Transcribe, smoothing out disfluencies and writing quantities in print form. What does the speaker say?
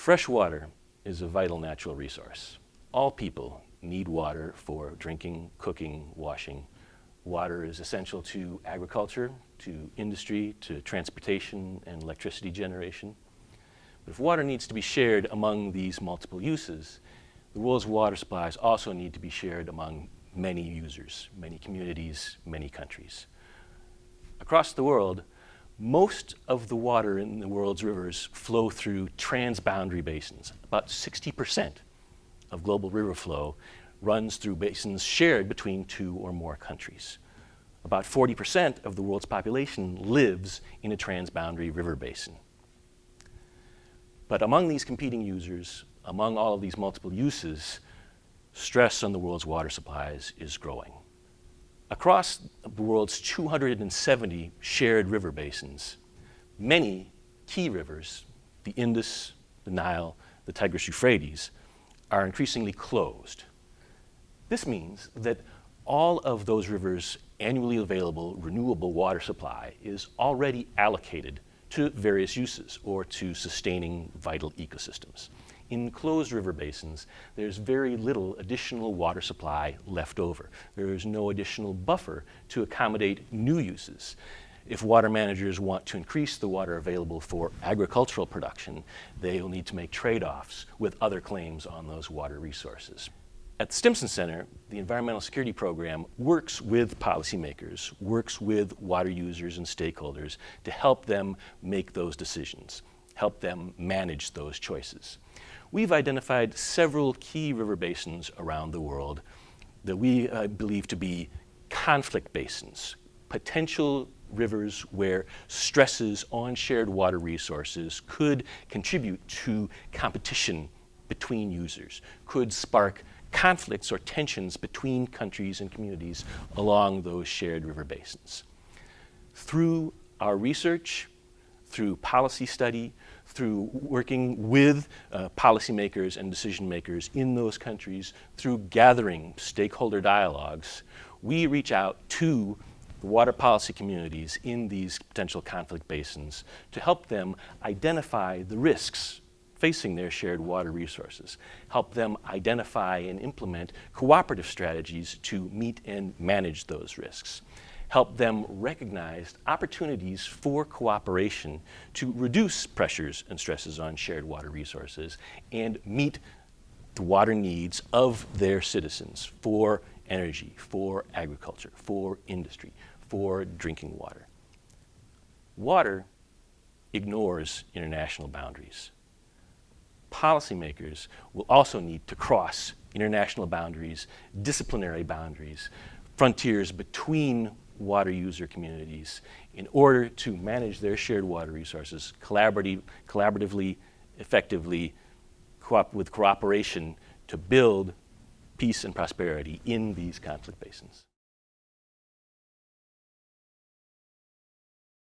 Fresh water is a vital natural resource. All people need water for drinking, cooking, washing. Water is essential to agriculture, to industry, to transportation and electricity generation. But if water needs to be shared among these multiple uses, the world's water supplies also need to be shared among many users, many communities, many countries. Across the world, most of the water in the world's rivers flow through transboundary basins. About 60% of global river flow runs through basins shared between two or more countries. About 40% of the world's population lives in a transboundary river basin. But among these competing users, among all of these multiple uses, stress on the world's water supplies is growing. Across the world's 270 shared river basins, many key rivers, the Indus, the Nile, the Tigris-Euphrates, are increasingly closed. This means that all of those rivers' annually available renewable water supply is already allocated to various uses or to sustaining vital ecosystems. In closed river basins, there's very little additional water supply left over. There is no additional buffer to accommodate new uses. If water managers want to increase the water available for agricultural production, they will need to make trade-offs with other claims on those water resources. At the Stimson Center, the Environmental Security Program works with policymakers, works with water users and stakeholders to help them make those decisions, help them manage those choices. We've identified several key river basins around the world that we believe to be conflict basins, potential rivers where stresses on shared water resources could contribute to competition between users, could spark conflicts or tensions between countries and communities along those shared river basins. Through our research, through policy study, through working with policymakers and decision makers in those countries, through gathering stakeholder dialogues, we reach out to the water policy communities in these potential conflict basins to help them identify the risks facing their shared water resources, help them identify and implement cooperative strategies to meet and manage those risks, help them recognize opportunities for cooperation to reduce pressures and stresses on shared water resources and meet the water needs of their citizens for energy, for agriculture, for industry, for drinking water. Water ignores international boundaries. Policymakers will also need to cross international boundaries, disciplinary boundaries, frontiers between water user communities in order to manage their shared water resources collaboratively, effectively, with cooperation to build peace and prosperity in these conflict basins.